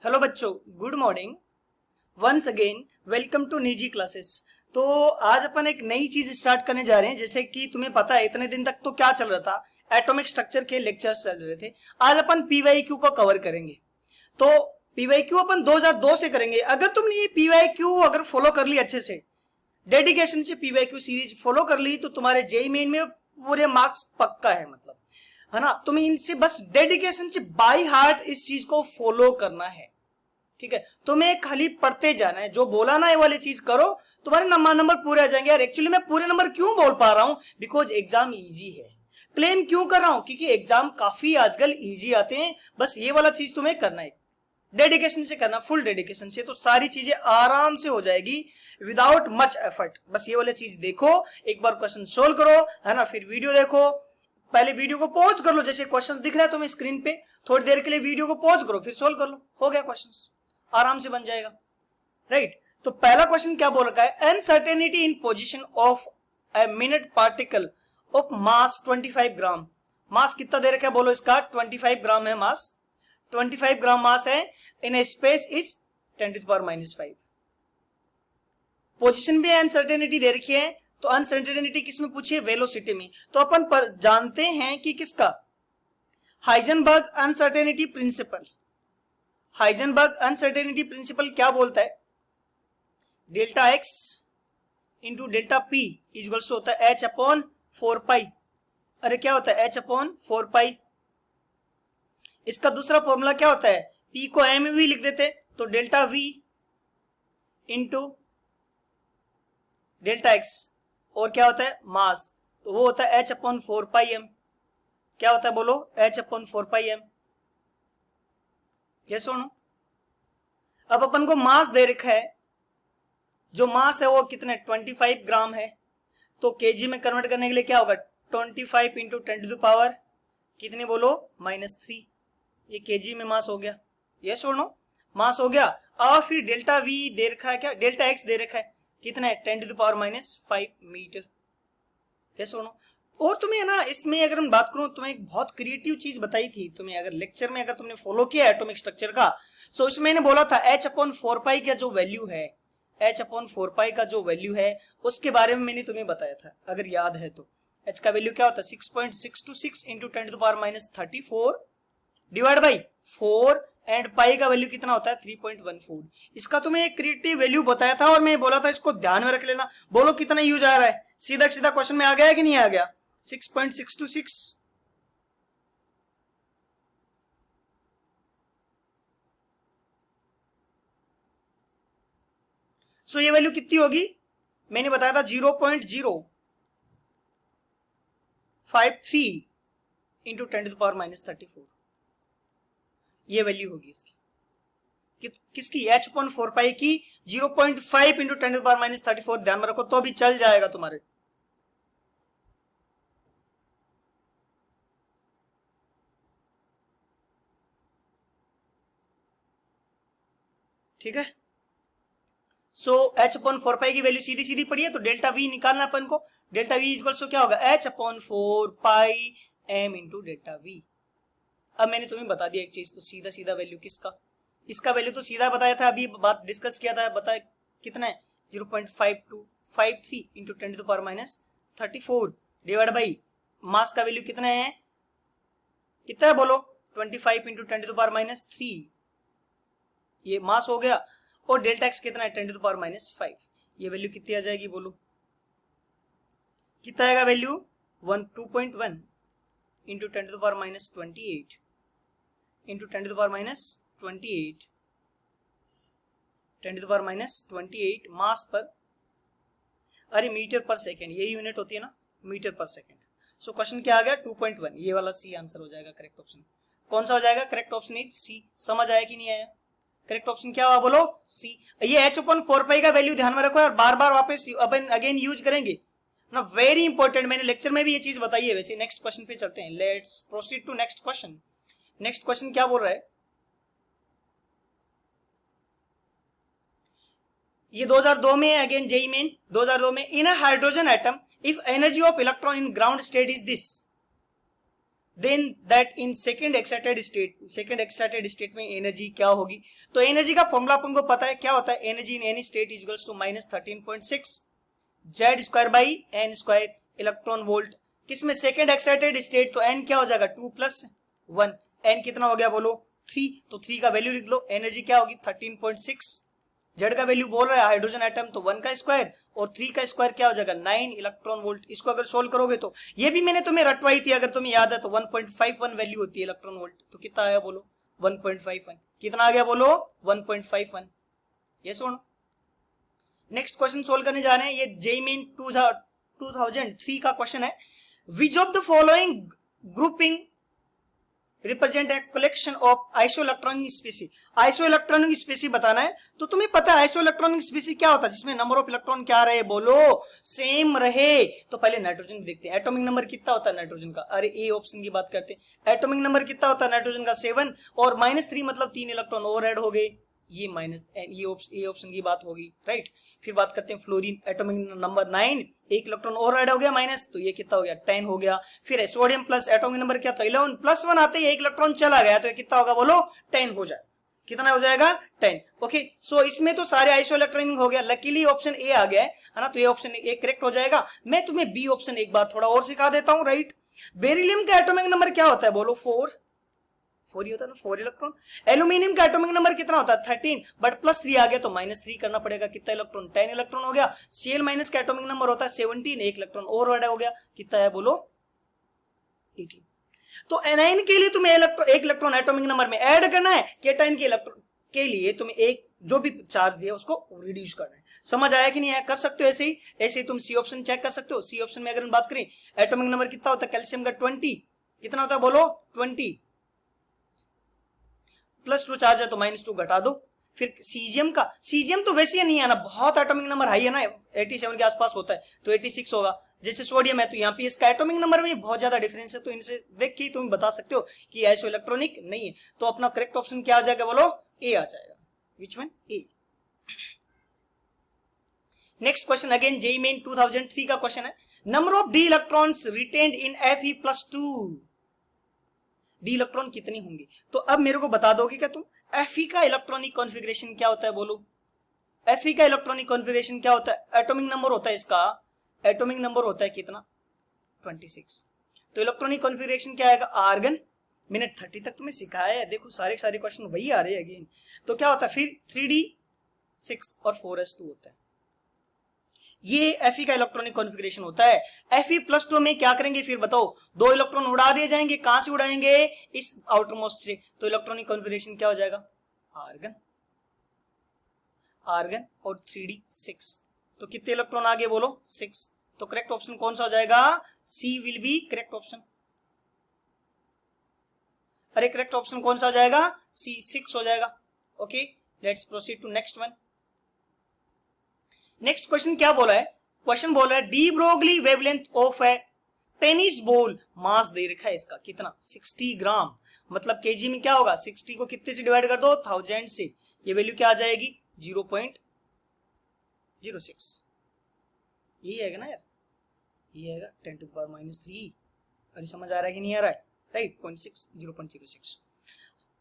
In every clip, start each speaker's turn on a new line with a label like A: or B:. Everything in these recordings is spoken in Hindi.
A: हेलो बच्चों, good morning. Once again welcome to Niji classes. तो आज अपन एक नई चीज स्टार्ट करने जा रहे हैं। जैसे कि तुम्हें पता है इतने दिन तक तो क्या चल रहा था, एटॉमिक स्ट्रक्चर के लेक्चर्स चल रहे थे। आज अपन पीवाईक्यू को कवर करेंगे। तो पीवाईक्यू अपन 2002 से करेंगे। अगर तुमने ये पीवाईक्यू अगर फॉलो कर ली अच्छे से, डेडिकेशन से पीवाईक्यू सीरीज फॉलो कर ली, तो तुम्हारे जेईई मेन में पूरे मार्क्स पक्का है, मतलब है ना। तुम्हें इनसे बस डेडिकेशन से बाय हार्ट इस चीज को फॉलो करना है, ठीक है। तुम्हें खाली पढ़ते जाना है, जो बोला ना ये वाली चीज करो, तुम्हारे नंबर पूरे आ जाएंगे। यार एक्चुअली मैं पूरे नंबर क्यों बोल पा रहा हूं, बिकॉज एग्जाम इजी है। क्लेम क्यों कर रहा हूं, क्योंकि एग्जाम काफी आजकल इजी आते हैं। बस ये वाला चीज तुम्हें करना है, डेडिकेशन से करना, फुल डेडिकेशन से, तो सारी चीजें आराम से हो जाएगी विदाउट मच एफर्ट। बस ये वाली चीज देखो, एक बार क्वेश्चन सोल्व करो, है ना, फिर वीडियो देखो। पहले वीडियो को पॉज कर लो, जैसे क्वेश्चन दिख रहा है तुम्हें स्क्रीन पे, थोड़ी देर के लिए वीडियो को पॉज करो, फिर सोल्व कर लो, हो गया क्वेश्चन, आराम से बन जाएगा, राइट। तो पहला क्वेश्चन क्या बोल रखा है, uncertainty in position of a minute particle of mass 25 ग्राम। मास कितना दे रखा है बोलो, इसका 25 ग्राम है मास, 25 ग्राम मास है, इन ए स्पेस इज 10⁻⁵। पोजीशन भी अनसर्टेनिटी दे रखी है, तो अनसर्टेनिटी किसमें पूछी है, वेलोसिटी में। तो अपन पर जानते हैं कि किसका, Heisenberg uncertainty principle. Heisenberg uncertainty principle क्या बोलता है, delta X into delta P equals to होता है h/4 पाई। अरे क्या होता है h/4 पाई। इसका दूसरा फॉर्मूला क्या होता है, p को m भी लिख देते, तो delta v into delta x, और क्या होता है मास, तो वो होता है h/4 पाई m। क्या होता है बोलो, h/4 पाई m। ये सुनो, अब अपन को मास दे रखा है, जो मास है वो कितने 25 ग्राम है, तो केजी में कन्वर्ट करने के लिए क्या होगा, 25 इंटू 10⁻, कितनी बोलो, -3। ये केजी में मास हो गया, ये सुनो मास हो गया। और फिर डेल्टा वी दे रखा है, क्या डेल्टा एक्स दे रखा है, कितना है 10⁻⁵ मीटर। ये सुनो, और तुम्हें ना इसमें अगर मैं बात करूं, तुम्हें एक बहुत क्रिएटिव चीज बताई थी तुम्हें, अगर लेक्चर में अगर तुमने फॉलो किया एटॉमिक स्ट्रक्चर का, सो इसमें मैंने बोला था h/4 पाई का जो वैल्यू है, h/4 पाई का जो वैल्यू है उसके बारे में मैंने तुम्हें बताया था, अगर याद है तो। h का वैल्यू क्या होता है 6.626 into 10⁻⁻34 divide by 4, and pi का वैल्यू कितना होता है 3.14। इसका तुम्हें एक क्रिएटिव वैल्यू बताया था और मैं बोला था इसको ध्यान में रख लेना। बोलो कितना यूज आ रहा है, सीधा सीधा क्वेश्चन में आ गया है कि नहीं आ गया, 6.626। सो ये वैल्यू कितनी होगी, मैंने बताया था 0.053 इंटू 10⁻⁻34, ये वैल्यू होगी इसकी, किसकी h/4 पाई की 0.5 इंटू 10⁻⁻34। ध्यान में रखो तो भी चल जाएगा तुम्हारे। ठीक है, सो h/4 पाई की वैल्यू सीधी सीधी पड़ी है, तो डेल्टा वी निकालना अपन को। डेल्टा वी इक्वल्स क्या होगा, h/4 pi m into delta we. अब मैंने तुम्हें बता दिया एक चीज, तो सीधा सीधा वैल्यू किसका, इसका वैल्यू तो सीधा बताया था, अभी बात डिस्कस किया था, बताया कितना है 0.5253 इंटू 10⁻⁻34 डिवाइड बाई मास का वैल्यू कितना है, कितना है बोलो 25 इंटू 10⁻⁻3, ये मास हो गया। और डेल्टा एक्स कितना है 10⁻⁵, ये वैल्यू कितनी आ जाएगी बोलो, कितना आएगा वैल्यू 2.1 इंटू 10⁻28 इंटू 10⁻28 मास पर, अरे मीटर पर सेकेंड, ये यूनिट होती है ना, metre per second. So question क्या आ गया 2.1, ये वाला सी आंसर हो जाएगा, करेक्ट ऑप्शन। कौन सा हो जाएगा, करेक्ट ऑप्शन इज सी। समझ आया कि नहीं आया, करेक्ट ऑप्शन क्या हुआ बोलो, सी। ये h/4 पाई का वैल्यू ध्यान में रखो यार, बार बार वापस अपन अगेन यूज करेंगे ना, वेरी इंपॉर्टेंट। मैंने लेक्चर में भी ये चीज बताई है। वैसे नेक्स्ट क्वेश्चन पे चलते हैं, let's proceed to next question. Next question क्या बोल रहा है, ये 2002 में अगेन जेईई मेन 2002 में, in a hydrogen atom if energy of electron in ground state is this. Then that in second excited state में एनर्जी क्या होगी। तो एनर्जी का फॉर्मूला अपन को पता है, क्या होता है, energy in any state is equals to -13.6 Z square by N square electron volt. किसमें, सेकेंड एक्साइटेड स्टेट, तो एन क्या हो जाएगा 2 + 1, एन कितना हो गया बोलो 3, तो 3 का वैल्यू लिख लो, एनर्जी क्या होगी 13.6, जेड का वैल्यू बोल रहा है हाइड्रोजन एटम तो 1 का स्क्वायर और 3 का स्क्वायर क्या हो जाएगा 9 इलेक्ट्रॉन वोल्ट। इसको अगर सोल्व करोगे तो ये भी मैंने तुम्हें रटवाई थी, अगर तुम्हें याद है तो 1.51 वैल्यू होती है इलेक्ट्रॉन वोल्ट, तो कितना आया बोलो 1.51, कितना आ गया बोलो 1.51। ये सुनो, नेक्स्ट क्वेश्चन सोल्व करने जा रहे हैं, ये जेईई मेन 2003 का क्वेश्चन है। Which of the following grouping represent a collection of isoelectronic स्पीसी। Isoelectronic स्पीसी बताना है, तो तुम्हें पता है आइसोइलेक्ट्रॉनिक स्पीसी क्या होता है, जिसमें नंबर ऑफ इलेक्ट्रॉन क्या रहे बोलो सेम रहे। तो पहले नाइट्रोजन देखते हैं, एटॉमिक नंबर कितना होता है नाइट्रोजन का, अरे ए ऑप्शन की बात करते हैं, एटॉमिक नंबर कितना होता है नाइट्रोजन का 7 और -3 मतलब 3 इलेक्ट्रॉन और ऐड हो गए, ये ए ऑप्शन की बात होगी, राइट। फिर बात करते हैं फ्लोरीन, एटॉमिक नंबर 9, एक इलेक्ट्रॉन और ऐड हो गया माइनस, तो ये कितना हो गया 10 हो गया। फिर सोडियम प्लस एटॉमिक नंबर क्या था 11 +1 आते ही एक इलेक्ट्रॉन चला गया, तो ये कितना होगा बोलो 10 हो जाएगा, कितना हो जाएगा 10। ओके, सो इसमें तो सारे आइसोइलेक्ट्रॉनिक हो गया, लकीली ऑप्शन ए आ गया है ना, तो ये ऑप्शन ए करेक्ट हो जाएगा। मैं तुम्हें बी ऑप्शन एक बार थोड़ा और सिखा देता हूं, राइट। बेरिलियम का एटॉमिक नंबर क्या होता है बोलो 4 ही होता है ना, 4 इलेक्ट्रॉन। एल्यूमिनियम का एटॉमिक नंबर कितना होता है 13, बट +3 आ गया तो -3 करना पड़ेगा, कितना इलेक्ट्रॉन 10 इलेक्ट्रॉन हो गया। Cl- का एटॉमिक नंबर होता है 17, एक इलेक्ट्रॉन और ऐड हो गया, कितना है बोलो 18। तो एनाइन के लिए तुम्हें एक इलेक्ट्रॉन एटॉमिक नंबर में ऐड करना है, केटाइन के इलेक्ट्रॉन के लिए तुम्हें एक जो भी चार्ज दिया उसको रिड्यूस करना है। समझ आया कि नहीं आया, कर सकते हो ऐसे ही तुम सी ऑप्शन चेक कर सकते हो। सी ऑप्शन में अगर हम बात करें एटॉमिक नंबर कितना होता है कैल्शियम का 20, कितना होता है बोलो 20, +2 चार्ज है तो -2 घटा दो। फिर सीजियम तो वैसे ही नहीं है ना, बहुत एटॉमिक नंबर हाई है ना, 87 के आसपास होता है, तो 86 होगा। जैसे सोडियम है तो यहाँ पे इसका एटॉमिक नंबर में बहुत ज्यादा डिफरेंस है, तो इनसे देख के तुम बता सकते हो कि आइसो इलेक्ट्रॉनिक नहीं है। तो अपना करेक्ट ऑप्शन क्या आ जाएगा बोलो ए आ जाएगा, which one A. Next question again JEE main 2003 का क्वेश्चन है, number of D electrons retained in Fe+2, D electron कितने होंगे। तो अब मेरे को बता दोगे क्या तुम Fe का इलेक्ट्रॉनिक कॉन्फ़िगरेशन क्या होता है बोलो। Fe का इलेक्ट्रॉनिक कॉन्फ़िगरेशन क्या होता है, एटॉमिक नंबर होता है इसका, एटॉमिक नंबर होता है कितना 26, तो इलेक्ट्रॉनिक कॉन्फ़िगरेशन क्या आएगा आर्गन। मिनट 30 तक तुम्हें सिखाया है, देखो सारे क्वेश्चन वही आ रहे हैं अगेन। तो क्या होता है फिर 3d6 और 4s2 होता है, ये Fe का इलेक्ट्रॉनिक कॉन्फ़िगरेशन होता है। Fe+2 में क्या करेंगे फिर बताओ, 2 इलेक्ट्रॉन उड़ा दिए जाएंगे, कहां से उड़ाएंगे इस आउटर मोस्ट से, तो इलेक्ट्रॉनिक कॉन्फ़िगरेशन क्या हो जाएगा आर्गन और 3d6, तो कितने इलेक्ट्रॉन आगे बोलो 6, तो करेक्ट ऑप्शन कौन सा हो जाएगा, C will be correct option. अरे करेक्ट ऑप्शन कौन सा हो जाएगा, सी 6 हो जाएगा। Okay, let's proceed to next one. Next question क्या बोला है, क्वेश्चन बोला है de Broglie wavelength of a tennis ball, mass दे रखा है इसका कितना 60 ग्राम, मतलब केजी में क्या होगा 60 को कितने से डिवाइड कर दो 1000 से, ये वैल्यू क्या आ जाएगी 0.06, यही आएगा ना यार, ये आएगा 10⁻³ अरे समझ आ रहा है कि नहीं आ रहा है, right 0.06।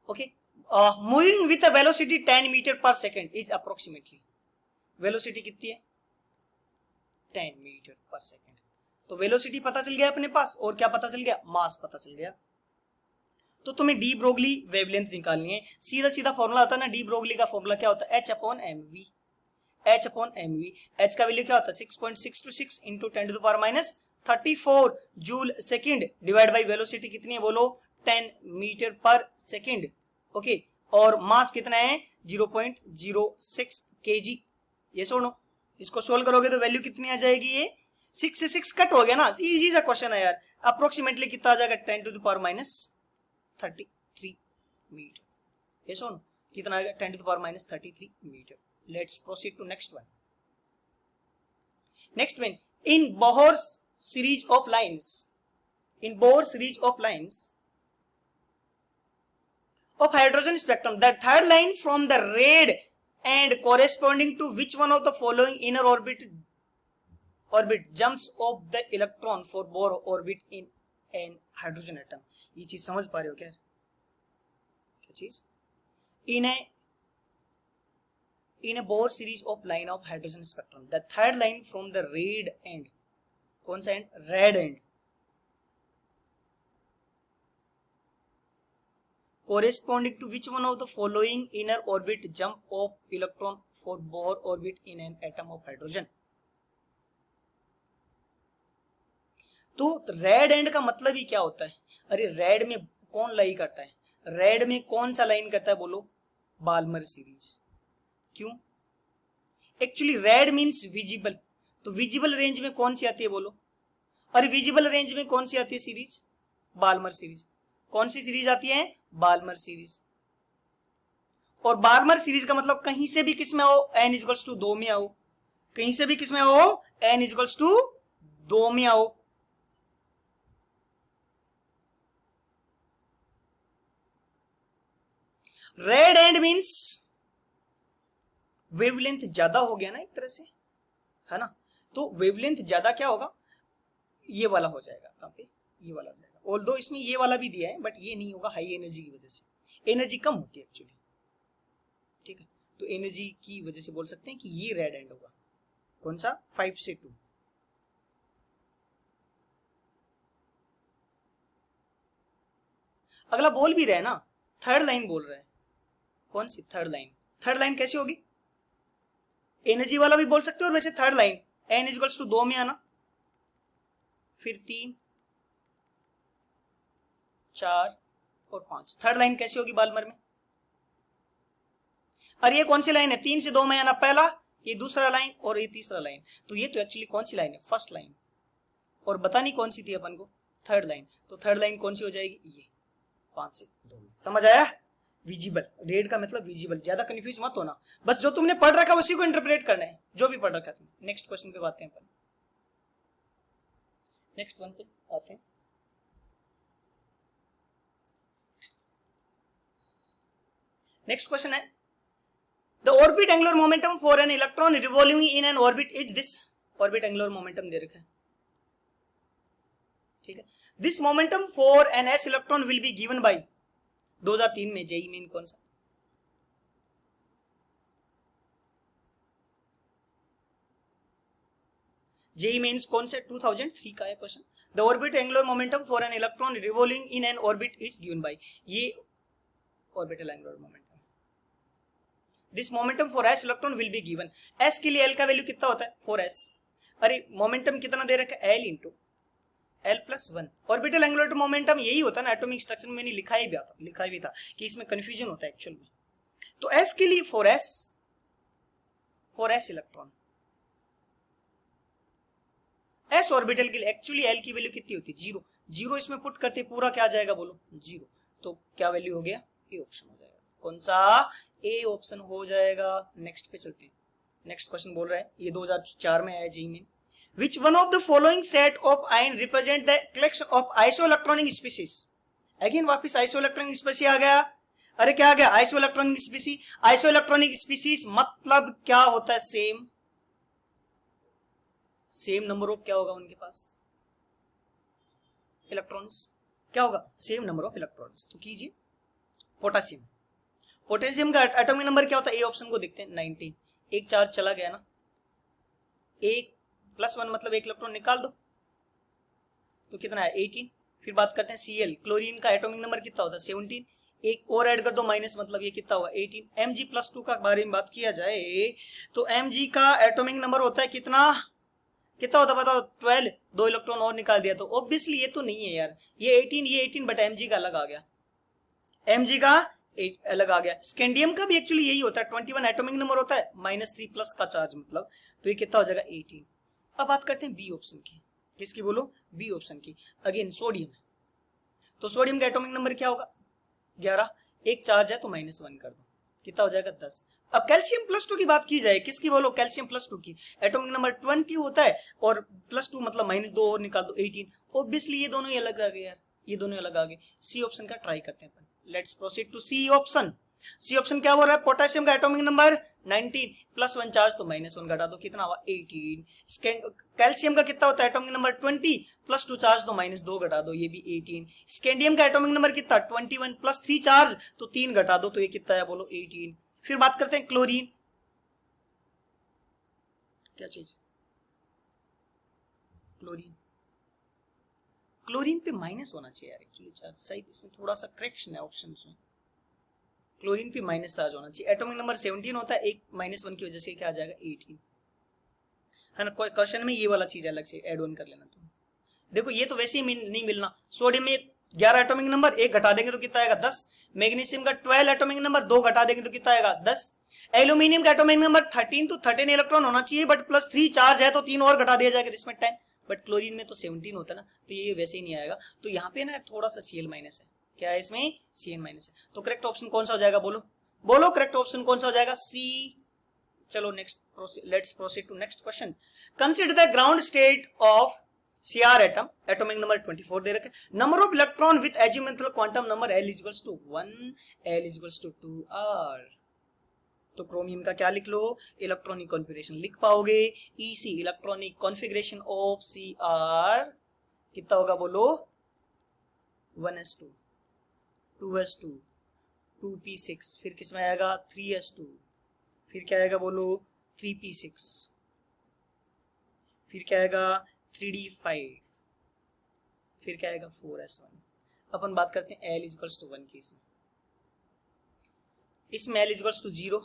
A: Okay, moving with a velocity 10 metre per second is approximately, velocity कितनी है 10 मीटर पर सेकेंड, तो वेलोसिटी पता चल गया अपने पास, और क्या पता चल गया मास पता चल गया। तो तुम्हें डी ब्रोगली वेवलेंथ निकालनी है, सीधा सीधा फॉर्मूला आता है ना, डी ब्रोगली का फॉर्मूला क्या होता है H/mv, H का वैल्यू क्या होता है 6.626 into 10⁻34 joule second divide by velocity कितनी है बोलो 10 मीटर पर सेकेंड। ओके, और मास कितना है 0.06 kg। ये सुनो, इसको सोल्व करोगे तो वैल्यू कितनी आ जाएगी, ये 6 से 6 कट हो गया ना, इजी सा क्वेश्चन है यार। अप्रोक्सीमेटली कितना आ जाएगा 10⁻³ मीटर। ये सुनो कितना आ गया 10⁻³ metre. Let's proceed to next one. Next one, in Bohr series of lines of hydrogen spectrum, the third line from the red and corresponding to which one of the following inner orbit jumps off the electron for Bohr orbit in an hydrogen atom. ये चीज समझ पा रहे हो क्या? क्या चीज? in a Bohr series of line of hydrogen spectrum, the third line from the red end, कौन सा end? Red end, corresponding to which one of the following inner orbit jump of electron for Bohr orbit in an atom of hydrogen? तो रेड एंड का मतलब ही क्या होता है? अरे रेड में कौन लाई करता है? रेड में कौन सा लाइन करता है बोलो? Balmer series. क्यों? एक्चुअली रेड मींस विजिबल, तो विजिबल रेंज में कौन सी आती है बोलो? और विजिबल रेंज में कौन सी आती है सीरीज? Balmer series. कौन सी सीरीज आती है? Balmer series. और बाल्मर सीरीज का मतलब कहीं से भी किस में आओ, n इक्वल्स टू 2 में आओ, कहीं से भी किस में आओ, n इक्वल्स टू 2 में आओ। रेड एंड मींस वेवलेंथ ज्यादा हो गया ना एक तरह से, है ना? तो वेवलेंथ ज्यादा क्या होगा? ये वाला हो जाएगा। कहां पे? ये वाला हो जाएगा। ऑल्दो इसमें ये वाला भी दिया है बट ये नहीं होगा, हाई एनर्जी की वजह से, एनर्जी कम होती है एक्चुअली, ठीक है? तो एनर्जी की वजह से बोल सकते हैं कि ये रेड एंड होगा। कौन सा? 5 से 2। अगला बोल भी रहे हैं ना, थर्ड लाइन बोल रहे हैं। कौन सी थर्ड लाइन? थर्ड लाइन कैसी होगी? एनर्जी वाला भी बोल सकते हो, और वैसे third line n equals to 2 में आना, फिर 3, 4 और 5। थर्ड लाइन कैसी होगी बाल्मर में? और ये कौन सी लाइन है? 3 से 2 में आना पहला, ये दूसरा लाइन और ये तीसरा लाइन। तो ये तो एक्चुअली कौन सी लाइन है? First line. और बतानी कौन सी थी अपन को? Third line. तो थर्ड लाइन कौन सी हो जाएगी? ये 5 से 2 में। समझ आया? विजिबल, रेड का मतलब विजिबल। ज्यादा कंफ्यूज मत होना, बस जो तुमने पढ़ रखा है उसी को इंटरप्रेट करना है, जो भी पढ़ रखा है तुमने। नेक्स्ट क्वेश्चन पे आते हैं अपन, नेक्स्ट वन पे आते हैं। नेक्स्ट क्वेश्चन है, the orbit angular momentum for an electron revolving in an orbit is this. Orbit angular momentum दे रखा है, ठीक है? This momentum for an s electron will be given by 2003 में जेई मेन कौन सा? जेई मेन्स कौन से? 2003 का है question. The orbit angular momentum for an electron revolving in an orbit is given by, ये orbital angular momentum. This momentum for s electron will be given. S के लिए एल का वैल्यू कितना होता है? 4s। अरे मोमेंटम कितना दे रखा है? l into l+1। Orbital angular momentum यही होता है ना, एटॉमिक स्ट्रक्चर में मैंने लिखा भी था कि इसमें कंफ्यूजन होता है एक्चुअल में। तो s के लिए 4s इलेक्ट्रॉन, s ऑर्बिटल के लिए एक्चुअली l की वैल्यू कितनी होती है? 0। 0 इसमें पुट करते पूरा क्या आ जाएगा बोलो? 0। तो क्या वैल्यू हो गया? ए ऑप्शन हो जाएगा। कौन सा? ए ऑप्शन हो जाएगा। नेक्स्ट पे चलते हैं। नेक्स्ट क्वेश्चन बोल रहा है, ये 2004 में आया जेई में। Which one of the following set of ion represent the collection of isoelectronic species? Again वापिस isoelectronic species आ गया। अरे क्या आ गया? isoelectronic species। isoelectronic species मतलब क्या होता है? सेम नंबर ऑफ क्या होगा उनके पास? इलेक्ट्रॉन्स। क्या होगा? Same number of electrons. तो कीजिए, पोटेशियम। पोटेशियम का एटॉमिक नंबर क्या होता है? ए ऑप्शन को देखते हैं, 19। एक चार्ज चला गया ना, 1+1 मतलब एक इलेक्ट्रॉन निकाल दो, तो कितना है? 18। फिर बात करते हैं Cl। क्लोरीन का एटॉमिक नंबर कितना होता है? 17। एक और ऐड कर दो माइनस, मतलब ये कितना हुआ? 18। Mg+2 का बारे में बात किया जाए तो Mg का एटॉमिक नंबर होता है कितना होता है बताओ? 12। 2 इलेक्ट्रॉन और निकाल दिया, तो ऑब्वियसली ये तो नहीं है यार, ये 18 बट Mg का अलग आ गया, Mg का अलग आ गया। स्कैंडियम का भी एक्चुअली यही होता है, 21 एटॉमिक नंबर होता है, -3+ का चार्ज मतलब, तो ये कितना हो जाएगा? 18। अब बात करते हैं बी ऑप्शन की। किसकी बोलो? बी ऑप्शन की। अगेन सोडियम, तो सोडियम का एटॉमिक नंबर क्या होगा? 11। एक चार्ज है तो -1 कर दो, कितना हो जाएगा? 10। अब कैल्शियम +2 की बात की जाए, किसकी बोलो? कैल्शियम +2 की। एटॉमिक नंबर 20 होता है और +2 मतलब -2 और निकाल दो, 18। ऑब्वियसली ये दोनों ही अलग आ गए यार, ये दोनों अलग आ गए। सी ऑप्शन का ट्राई करते हैं अपन। Let's proceed to C option. C option क्या बोल रहा है, पोटेशियम का एटॉमिक नंबर 19, +1 चार्ज तो -1 घटा दो, कितना हुआ 18। कैल्शियम का कितना होता है एटॉमिक नंबर 20, +2 चार्ज तो -2 घटा दो, ये भी 18। स्कैंडियम का एटॉमिक नंबर कितना 21, +3 चार्ज तो 3 घटा दो, तो ये कितना है बोलो 18। फिर बात करते हैं क्लोरीन, क्या चीज, क्लोरीन, क्लोरीन पे माइनस होना चाहिए यार एक्चुअली चार्ज, सही इसमें थोड़ा सा करेक्शन है ऑप्शन में, क्लोरीन पे माइनस चार्ज होना चाहिए। एटॉमिक नंबर 17 होता है, एक -1 की वजह से क्या आ जाएगा 18, है ना। कोई क्वेश्चन में ये वाला चीज अलग से ऐड ऑन कर लेना तुम। देखो ये तो वैसे ही नहीं मिलना, सोडियम में 11 एटॉमिक नंबर, 1 घटा देंगे तो कितना आएगा 10। मैग्नीशियम का 12 एटॉमिक नंबर, 2 घटा देंगे तो कितना आएगा 10। एल्यूमिनियम का एटॉमिक नंबर 13, तो 13 इलेक्ट्रॉन होना चाहिए, बट +3 चार्ज है तो 3 और घटा दिया जाएगा, इसमें 10। बट क्लोरीन में तो 17 होता है ना, तो ये वैसे ही नहीं आएगा। तो यहाँ पे ना थोड़ा सा Cl- है, क्या है इसमें Cn- है। तो करेक्ट ऑप्शन कौन सा हो जाएगा, बोलो बोलो, करेक्ट ऑप्शन कौन सा हो जाएगा, सी। चलो next, let's proceed to next question. Consider the ground state of Cr atom, atomic number 24 दे रखे, number of electron with azimuthal quantum number L equals to 1, L equals to 2r। तो क्रोमियम का क्या लिख लो, इलेक्ट्रॉनिक कॉन्फ़िगरेशन लिख पाओगे, EC electronic configuration of Cr कितना होगा बोलो, 1s2, 2s2, 2p6, फिर किसमें आएगा 3s2, फिर क्या आएगा बोलो 3p6, फिर क्या आएगा 3d5, फिर क्या आएगा 4s1। अपन बात करते हैं L इक्वल्स टू 1 की, इसमें L इक्वल्स टू 0,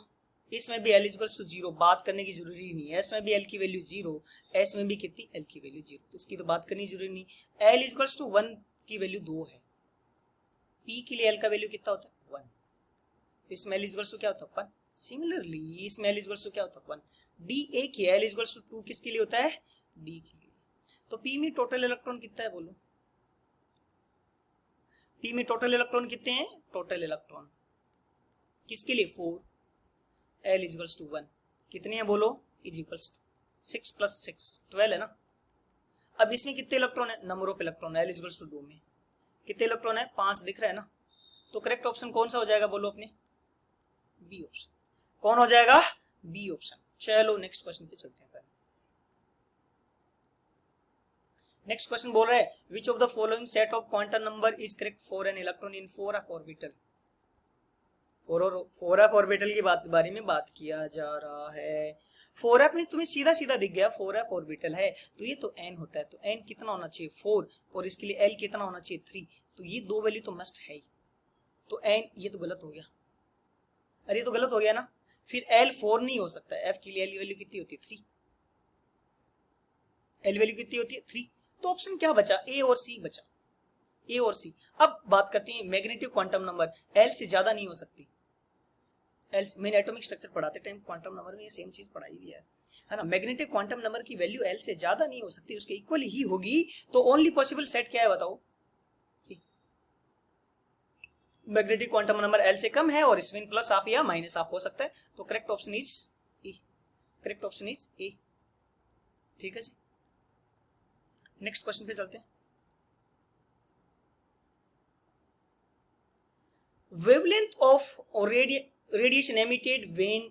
A: इसमें भी L इक्वल्स टू 0, बात करने की जरूरी नहीं है। S में भी L की वैल्यू 0, S में भी कितनी L की वैल्यू 0, तो इसकी तो बात करनी जरूरी नहीं। L इक्वल्स टू 1 की वैल्यू 2 है, P के लिए L का वैल्यू कितना होता है 1, इसमें L इक्वल्स टू क्या होता है 1। सिमिलरली इसमें L इक्वल्स टू क्या होता है 1, D A की L इक्वल्स टू 2 किसके लिए होता है, D के लिए। तो P में टोटल इलेक्ट्रॉन कितना है बोलो, P में टोटल इलेक्ट्रॉन कितने हैं, टोटल इलेक्ट्रॉन किसके लिए 4, L इक्वल्स टू 1 कितने हैं बोलो, इज इक्वल्स टू 6 + 6 12 है ना। अब इसमें कितने इलेक्ट्रॉन है, number of electron L equals to 2 में कितने इलेक्ट्रॉन है, 5 दिख रहा है ना। तो करेक्ट ऑप्शन कौन सा हो जाएगा बोलो अपने, बी ऑप्शन। कौन हो जाएगा, बी ऑप्शन। चलो नेक्स्ट क्वेश्चन पे चलते हैं। नेक्स्ट क्वेश्चन बोल रहा है which of the following set of quantum number is correct for an electron in 4f orbital. 4f orbital की बारे में बात किया जा रहा है। 4f में तुम्हें सीधा सीधा दिख गया 4f ऑर्बिटल है, तो ये तो n होता है, तो n कितना होना चाहिए 4, और इसके लिए l कितना होना चाहिए 3, तो ये दो वैल्यू तो मस्ट है ही। तो n, ये तो गलत हो गया, अरे ये तो गलत हो गया ना। फिर l 4 नहीं हो सकता, f के लिए l वैल्यू कितनी होती है 3, l वैल्यू कितनी होती है 3। तो ऑप्शन क्या बचा, ए और सी बचा, ए और सी। अब बात करते हैं मैग्नेटिक क्वांटम नंबर, एल से ज्यादा नहीं हो सकती। एल, मैंने एटॉमिक स्ट्रक्चर पढ़ाते टाइम क्वांटम नंबर में ये सेम चीज पढ़ाई हुई है ना। मैग्नेटिक क्वांटम नंबर की वैल्यू एल से ज्यादा नहीं हो सकती, उसके इक्वल ही होगी। तो ओनली पॉसिबल सेट क्या है बताओ, मैग्नेटिक क्वांटम नंबर एल से कम है और इसमें प्लस आप या माइनस आप हो सकता है। तो correct option is a, correct option is a. ठीक है जी, नेक्स्ट क्वेश्चन पे चलते हैं। Wavelength of radiation emitted when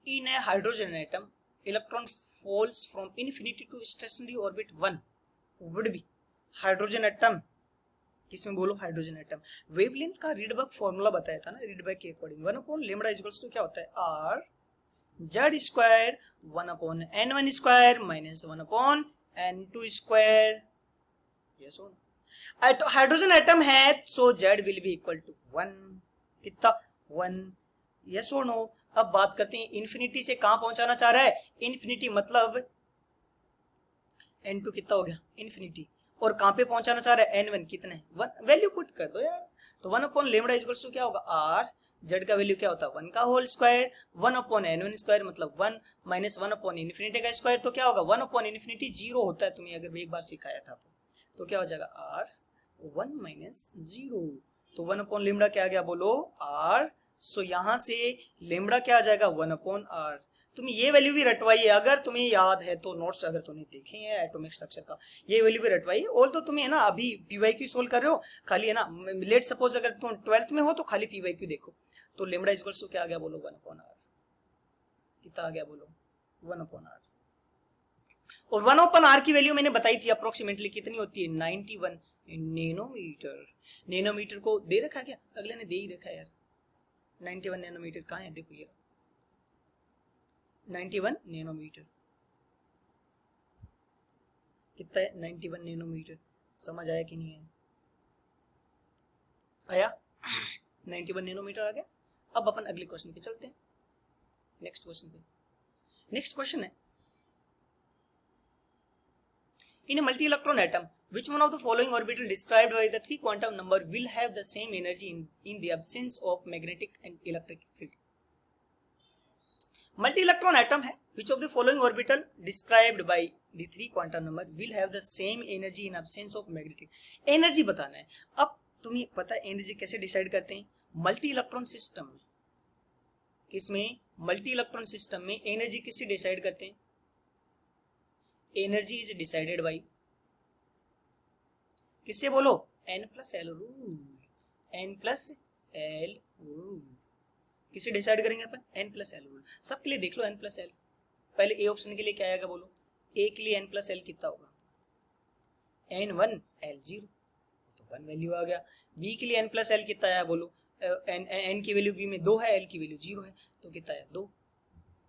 A: in a hydrogen atom electron falls from infinity to stationary orbit 1 would be hydrogen atom, किसमें बोलो हाइड्रोजन एटम। वेवलेंथ का रीडबर्ग फॉर्मूला बताया था ना, रीडबर्ग के अकॉर्डिंग 1/λ इक्वल्स टू क्या होता है r z square 1/n1 square minus 1/n2 square. Yes और नो, हाइड्रोजन एटम है so z will be equal to 1, कितना 1, यस और नो। अब बात करते हैं इन्फिनिटी से कहां पहुंचाना चाह रहा है, इन्फिनिटी मतलब n2 कितना हो गया इन्फिनिटी, और कहां पे पहुंचाना चाह रहा है n1 कितने 1, वैल्यू पुट कर दो यार। तो 1/λ इक्वल्स टू क्या होगा r, z का वैल्यू क्या होता है 1 का होल स्क्वायर, 1/n1 स्क्वायर मतलब 1 माइनस 1/इन्फिनिटी का स्क्वायर, तो क्या होगा 1/इन्फिनिटी 0 होता है, तुम्हें अगर एक बार सिखाया था तो क्या हो जाएगा r 1 माइनस 0। तो 1/λ क्या आ गया बोलो r। सो यहां से लेमड़ा क्या आ जाएगा 1/r। तुम ये वैल्यू भी रटवाइए अगर तुम्हें याद है तो, नोट्स अगर तुमने देखे हैं एटॉमिक स्ट्रक्चर का, ये वैल्यू भी रटवाइए। और तो तुम्हें है ना अभी पीवाईक्यू सोल्व कर रहे हो, खाली है ना लेट सपोज अगर तुम 12th में हो तो खाली पीवाईक्यू देखो, तो लेमडा इक्वल्स टू क्या आ गया बोलो 1/r। कितना आ गया बोलो 1/r। और 1/r की वैल्यू मैंने बताई थी अप्रोक्सीमेटली कितनी होती है 91 नैनोमीटर। नैनोमीटर को दे रखा क्या, अगले ने दे ही रखा यार। 91 नैनोमीटर कहाँ है, देखो ये 91 नैनोमीटर कितना है 91 नैनोमीटर। समझ आया कि नहीं है, आया 91 नैनोमीटर आ गया। अब अपन अगले क्वेश्चन पे चलते हैं, नेक्स्ट क्वेश्चन पे। नेक्स्ट क्वेश्चन है, in a multi-electron atom which one of the following orbital described by the three quantum number will have the same energy in the absence of magnetic and electric field। multi-electron atom है, which of the following orbital described by the three quantum number will have the same energy in absence of magnetic। Energy बताना है। अब तुम्हें पता है एनर्जी कैसे डिसाइड करते हैं, मल्टी इलेक्ट्रॉन सिस्टम में। किसमें, मल्टी इलेक्ट्रॉन सिस्टम में एनर्जी किससे डिसाइड करते हैं, एनर्जी इज डिसाइडेड बाई किससे बोलो, n+l रूल। n+l रूल किसे डिसाइड करेंगे अपन, n+l रूल। सबके लिए देख लो n+l। पहले ए ऑप्शन के लिए क्या आएगा बोलो, ए के लिए n+l कितना होगा n1 l0, तो 1 वैल्यू आ गया। बी के लिए n+l कितना आया बोलो, n की वैल्यू बी में 2 है, l की वैल्यू 0 है, तो कितना आया 2।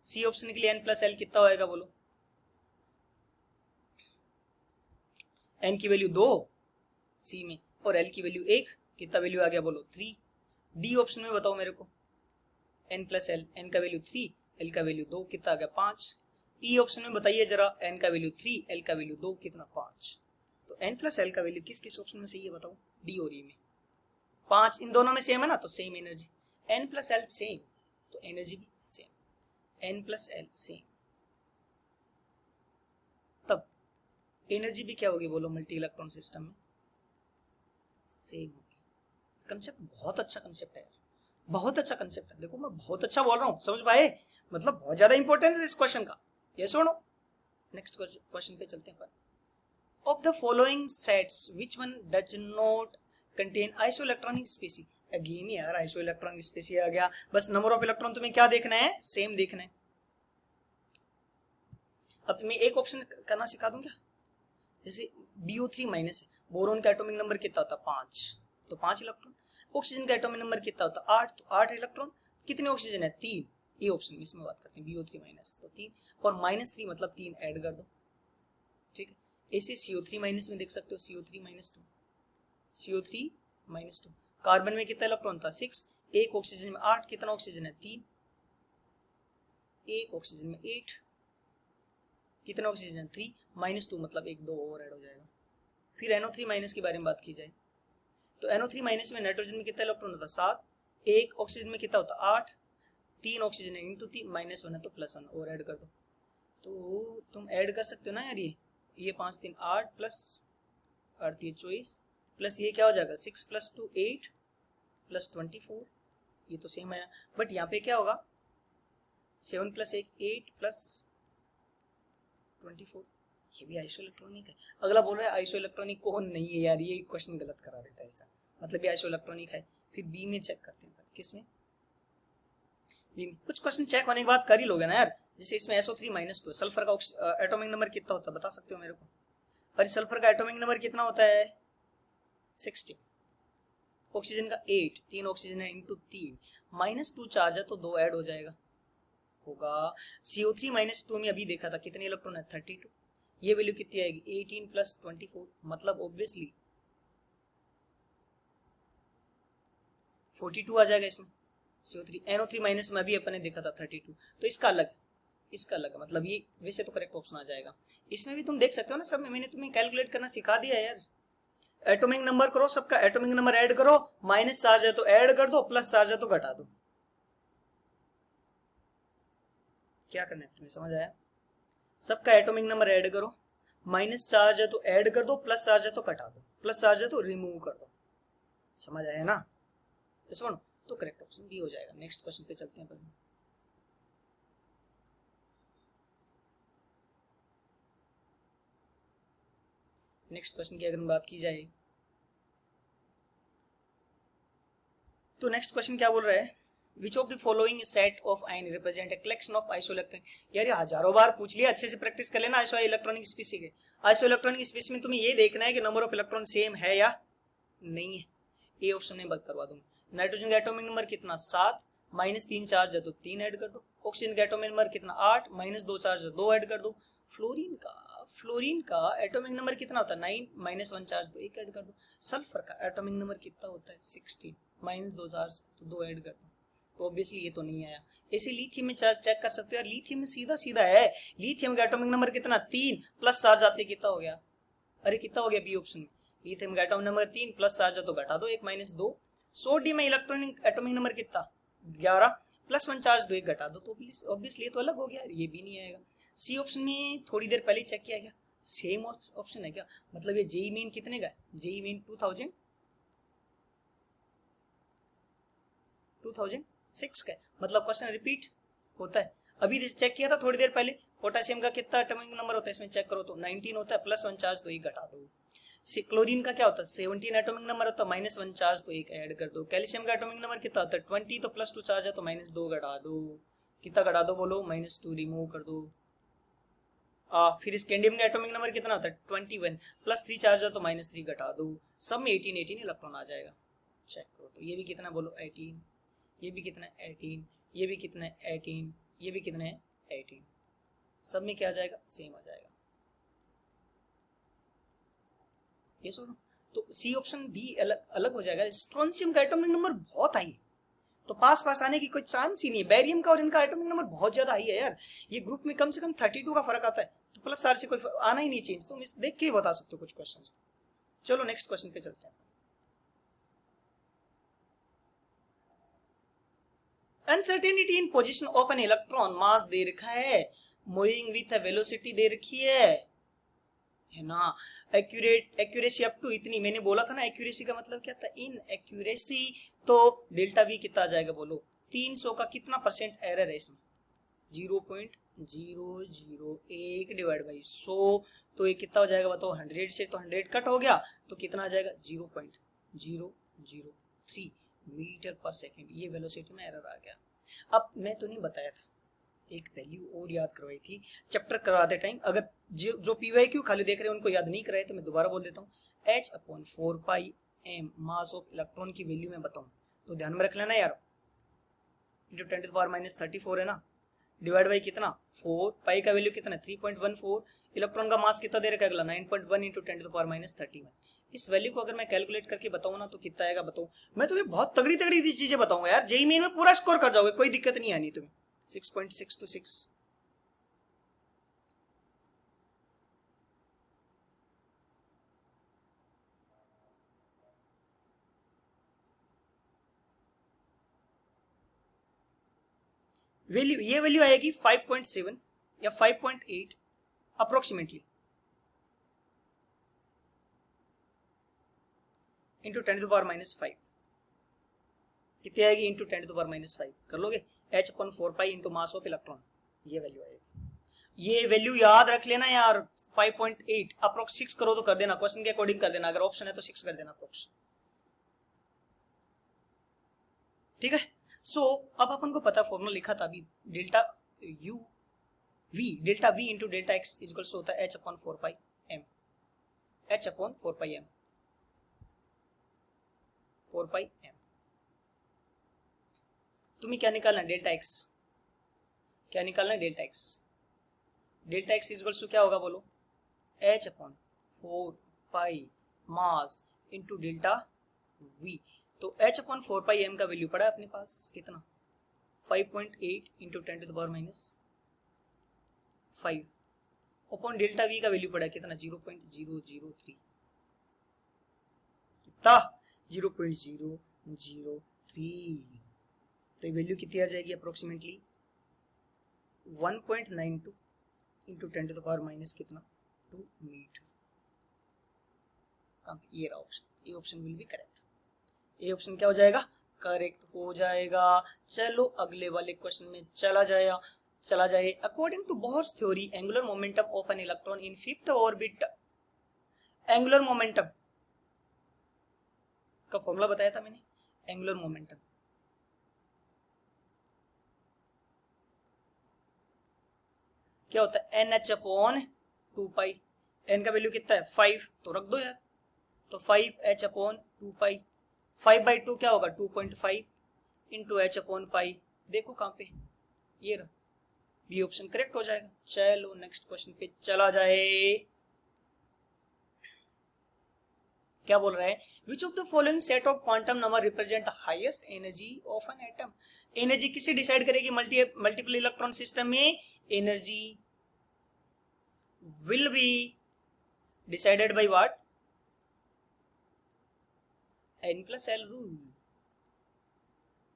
A: सी ऑप्शन के लिए n+l कितना होएगा बोलो, n की वैल्यू 2 सी में और l की वैल्यू 1, कितना वैल्यू आ गया बोलो 3। डी ऑप्शन में बताओ मेरे को, n+l, n का वैल्यू 3, l का वैल्यू 2, कितना आ गया 5। ई ऑप्शन में बताइए जरा, n का वैल्यू 3, l का वैल्यू 2, कितना 5। तो n+l का वैल्यू किस किस ऑप्शन में सही है बताओ, डी और ई में। 5 इन दोनों में सेम है ना, तो सेम एनर्जी। n+l सेम, तो एनर्जी भी सेम। n+l सेम, तब एनर्जी भी क्या होगी बोलो मल्टी इलेक्ट्रॉन सिस्टम में, सेम होगी। कंसेप्ट बहुत अच्छा कंसेप्ट है, बहुत अच्छा कंसेप्ट है। देखो मैं बहुत अच्छा बोल रहा हूँ, समझ पाए, मतलब बहुत ज्यादा इंपॉर्टेंस है इस क्वेश्चन का, ये सुनो। नेक्स्ट क्वेश्चन पे चलते हैं। Of the following sets which one does not contain isoelectronic स्पीसी। Again यार आइसोइलेक्ट्रॉनिक स्पीसी आ गया, बस नंबर ऑफ इलेक्ट्रॉन तुम्हें क्या देखना है, सेम देखना है। अब तुम्हें एक ऑप्शन करना सिखा दूं क्या, जैसे BO3 माइनस है, बोरोन का एटॉमिक नंबर कितना होता है 5, तो 5 इलेक्ट्रॉन। ऑक्सीजन का एटॉमिक नंबर कितना होता है 8, तो 8 इलेक्ट्रॉन। कितने ऑक्सीजन है 3, ये ऑप्शन इसमें बात करते हैं, BO3 माइनस तो 3 और -3 मतलब 3 ऐड कर दो, ठीक है। ऐसे CO3 माइनस में देख सकते हो, CO3 -2, CO3 -2। कार्बन में कितना इलेक्ट्रॉन था 6, एक ऑक्सीजन में 8, कितना ऑक्सीजन है 3, एक ऑक्सीजन में 8, कितना ऑक्सीजन 3, -2 मतलब 1 2 और ऐड हो जाएगा। फिर NO3 माइनस के बारे में बात की जाए तो NO3 माइनस में नाइट्रोजन में कितना इलेक्ट्रॉन होता है 7, एक ऑक्सीजन में कितना होता है 8, 3 ऑक्सीजन है इंटू 3 -1 है तो +1 और ऐड कर दो। तो तुम ऐड कर सकते हो ना यार, ये 5 3 8 प्लस 8 3 24 प्लस ये क्या हो जाएगा 6 + 2 8 प्लस 24, ये तो सेम आया। बट यहाँ पे क्या होगा 7 + 1 8 प्लस 24, ये भी आइसोइलेक्ट्रॉनिक है। अगला बोल रहा है आइसोइलेक्ट्रॉनिक कौन नहीं है यार, ये क्वेश्चन गलत करा देता है ऐसा, मतलब ये आइसोइलेक्ट्रॉनिक है। फिर बी में चेक करते हैं, किसमें बी में। कुछ क्वेश्चन चेक होने के बाद कर ही लोगे ना यार, जैसे इसमें SO3 -2, सल्फर का एटॉमिक नंबर कितना होता है बता सकते हो मेरे को, और सल्फर का एटॉमिक नंबर कितना होता है 16, ऑक्सीजन का 8, 3 ऑक्सीजन है इंटू 3, -2 चार्ज है तो 2 ऐड हो जाएगा होगा। CO3 -2 में अभी देखा था कितने इलेक्ट्रॉन है 32, ये वैल्यू कितनी आएगी 18 + 24 मतलब ऑब्वियसली 42 आ जाएगा इसमें। CO3 NO3 माइनस में अभी अपन ने देखा था 32, तो इसका अलग, इसका अलग, मतलब ये वैसे तो करेक्ट ऑप्शन आ जाएगा। इसमें भी तुम देख सकते हो ना, सब में मैंने तुम्हें कैलकुलेट करना सिखा दिया यार। एटॉमिक नंबर करो, सबका एटॉमिक नंबर ऐड करो, माइनस चार्ज है तो ऐड कर दो, प्लस चार्ज है तो घटा दो। क्या करना है तुम्हें समझ आया, सबका एटॉमिक नंबर ऐड करो, माइनस चार्ज है तो ऐड कर दो, प्लस चार्ज है तो घटा दो, प्लस चार्ज है तो रिमूव कर दो। समझ आया ना, तो सुनो, तो करेक्ट ऑप्शन बी हो जाएगा। नेक्स्ट क्वेश्चन पे चलते हैं। नेक्स्ट क्वेश्चन की अगर बात की जाए तो नेक्स्ट क्वेश्चन क्या बोल रहा है, which of the following set of ion represent a collection of isoelectron. यार ये हजारों बार पूछ लिया, अच्छे से प्रैक्टिस कर लेना। आइसो इलेक्ट्रॉनिक स्पीसीज के, आइसो इलेक्ट्रॉनिक स्पीसीज में तुम्हें ये देखना है कि नंबर ऑफ इलेक्ट्रॉन सेम है या नहीं है। ए ऑप्शन में बंद करवा दूंगा। नाइट्रोजन का एटॉमिक नंबर कितना 7, -3 चार्ज है तो 3 ऐड कर दो। ऑक्सीजन का एटॉमिक नंबर कितना 8, -2 चार्ज है 2 ऐड कर दो। फ्लोरीन का एटॉमिक नंबर कितना होता है 9, -1 चार्ज तो 1 ऐड कर दो। सल्फर का एटॉमिक नंबर कितना होता है 16, -2 चार्ज तो 2 ऐड कर दो। तो ऑब्वियसली ये तो नहीं आया। ऐसे लिथियम में चार्ज चेक कर सकते हो यार, लिथियम में सीधा सीधा है। लिथियम का एटॉमिक नंबर कितना 3, प्लस चार्ज आते कितना हो गया, अरे कितना हो गया बी ऑप्शन में। लिथियम का एटॉमिक नंबर 3 प्लस चार्ज है तो घटा दो 1 -2। सोडियम में इलेक्ट्रॉनिक एटॉमिक नंबर कितना 11, +1 चार्ज दो 1 घटा दो तो ऑब्वियसली ये तो अलग हो गया, ये भी नहीं आएगा। सी ऑप्शन में थोड़ी देर पहले चेक किया गया, सेम ऑप्शन है क्या, मतलब ये जेई मेन कितने का है, जेई मेन 2006 का है, मतलब क्वेश्चन रिपीट होता है। अभी चेक किया था थोड़ी देर पहले, पोटेशियम का कितना एटॉमिक नंबर होता है इसमें चेक करो तो 19 होता है, +1 चार्ज तो 1 घटा दो। क्लोरीन का क्या होता है 17 एटॉमिक नंबर होता है, -1 चार्ज तो 1 ऐड कर दो। कैल्शियम का एटॉमिक नंबर कितना होता है 20 तो +2 चार्ज है तो -2 घटा दो। कितना घटा दो बोलो, -2 रिमूव कर दो। फिर स्कैंडियम का एटॉमिक नंबर कितना होता है 21, +3 चार्ज है तो -3 घटा दो। सब में 18 इलेक्ट्रॉन आ जाएगा। चेक करो तो ये भी कितना बोलो 18, ये भी कितना है 18, ये भी कितना है 18, ये भी कितना है 18। सब में क्या आ जाएगा सेम आ जाएगा। ये सुनो तो सी ऑप्शन भी अलग हो जाएगा। स्ट्रोंशियम का एटॉमिक नंबर बहुत हाई है तो पास आने की कोई चांस ही नहीं है। बेरियम का और इनका एटॉमिक नंबर बहुत ज्यादा हाई है यार, ये ग्रुप में कम से कम 32 का फर्क आता है तो प्लस चार्ज से कोई आना ही नहीं चेंज। तो इस देख के ही बता सकते हो कुछ क्वेश्चंस। चलो नेक्स्ट क्वेश्चन पे चलते हैं। Uncertainty in position of an electron, mass दे रखा है, मूविंग विथ अ वेलोसिटी दे रखी है ना। एक्यूरेसी अप टू इतनी, मैंने बोला था ना एक्यूरेसी का मतलब क्या था इन एक्यूरेसी, तो डेल्टा वी कितना आ जाएगा बोलो 300 का कितना % एरर है इसमें 0.001 डिवाइड बाई 100 तो ये कितना हो जाएगा बताओ 100 से तो 100 कट हो गया तो कितना आ जाएगा 0.003 मीटर पर सेकेंड। ये वेलोसिटी में एरर आ गया। अब मैं तो नहीं बताया था, एक वैल्यू और याद करवाई थी चैप्टर करवाते टाइम, अगर जो PYQ खाली देख रहे हैं उनको याद नहीं कराए तो मैं दोबारा बोल देता हूँ। H/4πm मास ऑफ इलेक्ट्रॉन की वैल्यू में बताऊं तो ध्यान में रख लेना यार, × 10⁻34 है ना, डिवाइड बाई कितना 4, पाई का वैल्यू कितना 3.14, इलेक्ट्रॉन का मास कितना दे रखा है अगला 9.1 × 10⁻31। इस वैल्यू को अगर मैं कैलकुलेट करके बताऊं ना तो कितना आएगा बताओ। मैं तुम्हें बहुत तगड़ी चीजें बताऊंगा यार, जेईई मेन में पूरा स्कोर कर जाओगे, कोई दिक्कत नहीं आनी तुम्हें। 6.626 वैल्यू, ये वैल्यू आएगी 5.7 या 5.8 अप्रोक्सीमेटली इंटू 10⁻⁵ कितनी आएगी इंटू 10⁻⁵ कर लोगे। H/4π into mass of electron, ये वैल्यू आएगी। ये वैल्यू याद रख लेना यार 5.8 अप्रोक्स 6 करो तो कर देना, क्वेश्चन के अकॉर्डिंग कर देना, अगर ऑप्शन है तो 6 कर देना अप्रोक्स, ठीक है। सो अब अपन को पता फॉर्मूला लिखा था अभी, delta we into delta x equals होता है H/4πm, H/4πm 4πm। तुम्हें क्या निकालना है डेल्टा एक्स, क्या निकालना है delta x. Delta x equals क्या होगा बोलो H/4π mass into delta we. तो H/4πm का वैल्यू पड़ा अपने पास कितना 5.8 इंटू 10⁻⁵ अपॉन डेल्टा वी का वैल्यू पड़ा कितना 0.003, कितना 0.003। तो ये वैल्यू कितनी आ जाएगी अप्रोक्सीमेटली 1.92 इंटू 10⁻⁻ कितना 2 मीटर। ये रहा ऑप्शन, ये ऑप्शन विल बी करेक्ट, ये ऑप्शन क्या हो जाएगा करेक्ट हो जाएगा। चलो अगले वाले क्वेश्चन में चला जाए। According to Bohr's theory angular momentum of an electron in fifth orbit, angular momentum का फॉर्मूला बताया था मैंने। एंगुलर मोमेंटम क्या होता है NH अपॉन 2 पाई। n का वैल्यू कितना है 5, तो रख दो यार, तो 5H अपॉन 2 पाई, 5/2 क्या होगा 2.5 इंटू H अपॉन पाई। देखो कहाँ पे, ये रहा, बी ऑप्शन करेक्ट हो जाएगा। चलो नेक्स्ट क्वेश्चन पे चला जाए। क्या बोल रहा है, which of the following set of quantum number represent the highest energy of an atom. Energy किससे डिसाइड करेगी मल्टीपल इलेक्ट्रॉन सिस्टम में, energy will be decided by what, n+l rule.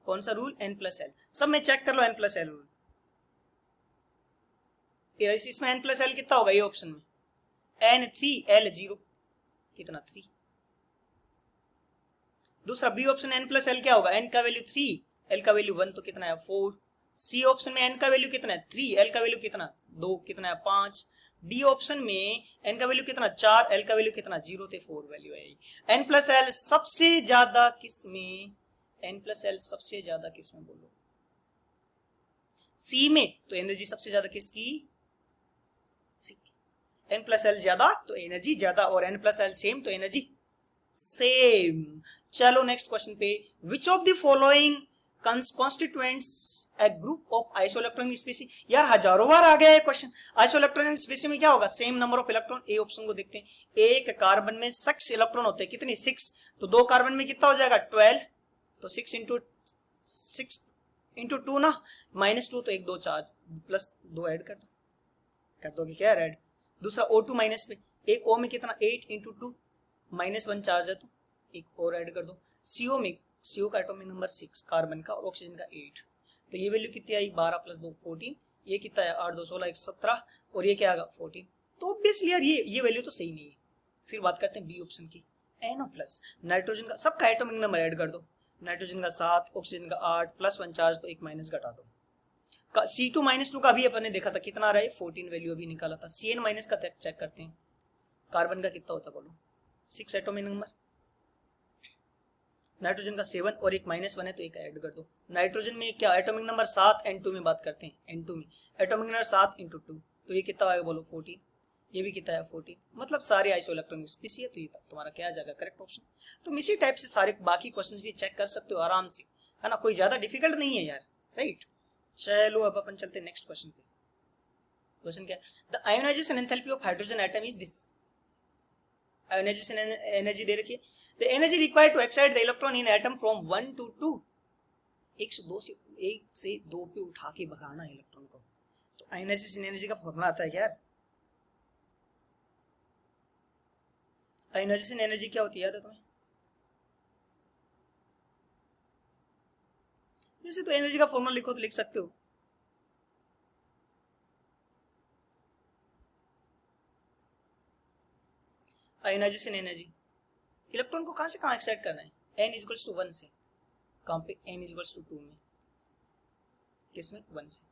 A: कौन सा रूल, n+l। सब में चेक कर लो n+l रूल। इसमें n+l कितना होगा, ये ऑप्शन में n3l0 कितना 3। दूसरा बी ऑप्शन n+l क्या होगा, n का वैल्यू 3, l का वैल्यू 1, तो कितना है 4। सी ऑप्शन में n का वैल्यू कितना है 3, l का वैल्यू कितना 2, कितना है 5। डी ऑप्शन में n का वैल्यू कितना 4, l का वैल्यू कितना 0, थे 4 वैल्यू है। n+l सबसे ज्यादा किस में, n+l सबसे ज्यादा किस में बोलो, सी में, तो एनर्जी सबसे ज्यादा किसकी, सी। n+l ज्यादा तो एनर्जी ज्यादा, और n+l सेम तो एनर्जी सेम। चलो नेक्स्ट क्वेश्चन पे, विच of the following constituents A group of isoelectronic स्पीसी। यार हजारों बार आ गया है क्वेश्चन। आइसोइलेक्ट्रॉनिक स्पीसी में क्या होगा, same number of electron. A option को देखते हैं, एक कार्बन में 6 इलेक्ट्रॉन होते हैं, कितने 6, तो 2 कार्बन में कितना हो जाएगा 12, तो 6 इंटू 2 ना, -2, तो 1 2 चार्ज प्लस 2 ऐड कर दोगे क्या ऐड। दूसरा O2 माइनस पे, एक O में कितना 8 इंटू 2, -1 चार्ज है, तो एक और ऐड कर दो। CO में, CO का एटॉमिक नंबर 6 कार्बन का, और ऑक्सीजन का 8, तो ये वैल्यू कितनी आई 12 + 2 14, ये कितना है 8 2 16 1 17, और ये क्या आएगा 14। तो ऑब्वियसली यार ये वैल्यू तो सही नहीं है। फिर बात करते हैं बी ऑप्शन की, NO+, नाइट्रोजन का सबका एटॉमिक नंबर ऐड कर दो, नाइट्रोजन का 7, ऑक्सीजन का 8, +1 चार्ज, तो एक माइनस घटा दो। C2 -2 का भी अपन ने देखा था कितना आ रहा है 14 वैल्यू अभी निकाला था। CN- का चेक करते हैं, कार्बन का कितना होता है बोलो, 6 एटॉमिक नंबर, नाइट्रोजन का 7 और एक -1 है, तो एक ऐड कर दो। नाइट्रोजन में क्या एटॉमिक नंबर 7, N2 में बात करते हैं, N2 में एटॉमिक नंबर 7 इंटू 2, तो ये कितना आएगा बोलो 14, ये भी कितना है 14, मतलब सारे आइसोइलेक्ट्रॉनिक स्पीसी है, तो ये तुम्हारा क्या आ जाएगा करेक्ट ऑप्शन। तुम इसी टाइप से सारे बाकी क्वेश्चंस भी चेक कर सकते हो आराम से, है ना, कोई ज्यादा डिफिकल्ट नहीं है यार, राइट। चलो अब अपन चलते हैं नेक्स्ट क्वेश्चन पे। क्वेश्चन क्या है, the ionisation enthalpy of hydrogen atom is this. Ionisation energy दे रखी है, the energy required to excite the electron in atom from 1 to 2, 1 से 2 पे उठा के भगाना इलेक्ट्रॉन को, तो आयोनाइजेशन एनर्जी का फॉर्मूला आता है क्या यार। आयोनाइजेशन एनर्जी क्या होती है याद है तुम्हें, वैसे तो एनर्जी का फॉर्मूला लिखो तो लिख सकते हो, आयोनाइजेशन एनर्जी, इलेक्ट्रॉन को कहां से कहां एक्साइट करना है, n = 1 से, कहां पे n = 2 में, किसमें 1 से,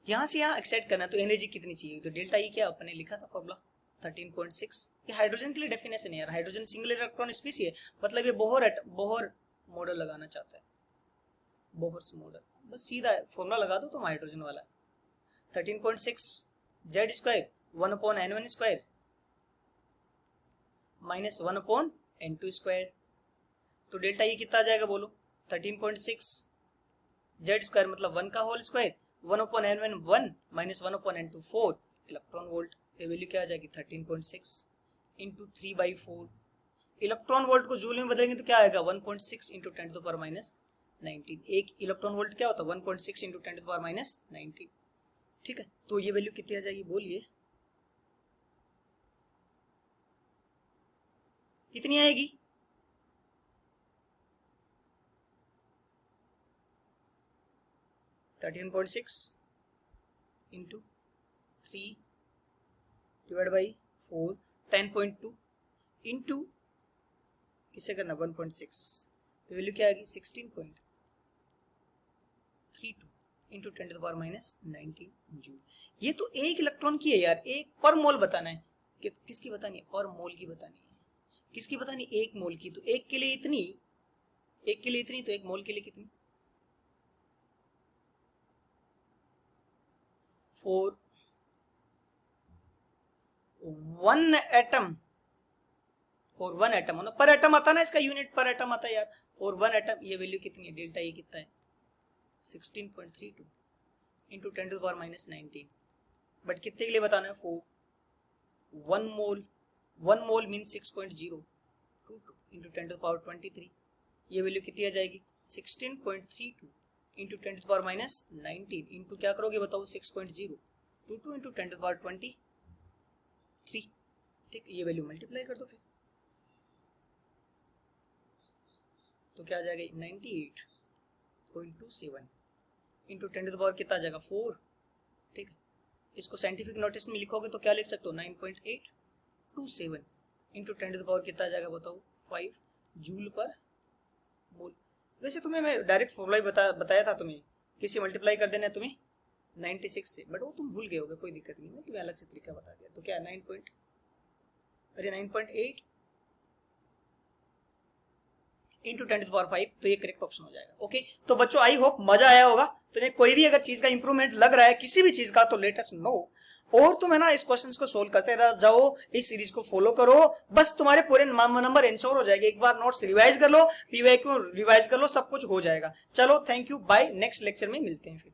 A: यहां से यहां एक्साइट करना है, तो एनर्जी कितनी चाहिए, तो डेल्टा E क्या अपने लिखा था फॉर्मूला 13.6। ये हाइड्रोजन के लिए डेफिनेशन है यार, हाइड्रोजन सिंगल इलेक्ट्रॉन स्पीसी है, मतलब ये बोहर मॉडल लगाना चाहता है, बोहर्स मॉडल, बस सीधा फॉर्मूला लगा दो तुम हाइड्रोजन वाला, 13.6 Z² 1/n1² -1/n2², तो डेल्टा E कितना आ जाएगा बोलो 13.6 Z² मतलब 1 का whole square, 1/n1 1 -1/n2 4 electron volt, तो वैल्यू क्या आ जाएगी 13.6 इंटू 3/4, इलेक्ट्रॉन वोल्ट को जूल में बदलेंगे तो क्या आएगा 1.6 इंटू 10⁻19, एक इलेक्ट्रॉन वोल्ट क्या होता है 1.6 इंटू 10⁻19, ठीक है, तो ये वैल्यू कितनी आ जाएगी बोलिए, कितनी आएगी, थर्टीन 13.6 इंटू 3/4 10.2 इंटू किसे करना 1.6, तो वैल्यू क्या आएगी 16.32 इंटू 10⁻19 जूल। ये तो एक इलेक्ट्रॉन की है यार, एक पर मोल बताना है, किसकी बतानी है, पर मोल की बतानी है, किसकी बतानी, एक मोल की, तो एक के लिए इतनी, एक के लिए इतनी, तो एक मोल के लिए कितनी 4 1 एटम और 1 एटम होना, पर एटम आता ना, इसका यूनिट पर एटम आता है यार। और 1 एटम, ये वैल्यू कितनी है, डेल्टा ये कितना है 16.32 into 10 to the power minus 19। But कितने के लिए बताना है, 4। 1 mole mean 6.022 into 10 to the power 23। ये वैल्यू कितनी आ जाएगी 16.32 into 10 to the power minus 19 into क्या करोगे बताओ 6.022 इंटू 10 टू द पावर 23। ठीक, ये वैल्यू मल्टीप्लाई कर दो फिर, तो क्या आ जाएगा 98.27 इंटू 10 टू द पावर कितना आ जाएगा 4। ठीक है, इसको साइंटिफिक नोटेशन में लिखोगे तो क्या लिख सकते हो 9.827 इंटू 10 टू द पावर कितना आ जाएगा बताओ 5 जूल पर मोल। वैसे तुम्हें मैं डायरेक्ट फॉर्मूला बताया था तुम्हें, किसी मल्टीप्लाई कर देना है तुम्हें 96 से, बट वो तुम भूल गए होगे, कोई दिक्कत नहीं है, तुम्हें अलग से तरीका बता दिया। तो क्या 9.8 इंटू 10 टू द पावर 5, तो ये करेक्ट ऑप्शन हो जाएगा। ओके, तो बच्चों आई होप मजा आया होगा। तुम्हें कोई भी अगर चीज का इंप्रूवमेंट लग रहा है किसी भी चीज का, तो लेट अस नो, और तुम है ना इस क्वेश्चंस को सोल्व करते रह जाओ, इस सीरीज को फॉलो करो, बस तुम्हारे पूरे नंबर इंश्योर हो जाएंगे। एक बार नोट्स रिवाइज कर लो, पीवाईक्यू रिवाइज कर लो, सब कुछ हो जाएगा। चलो thank you, bye, next lecture में मिलते हैं फिर।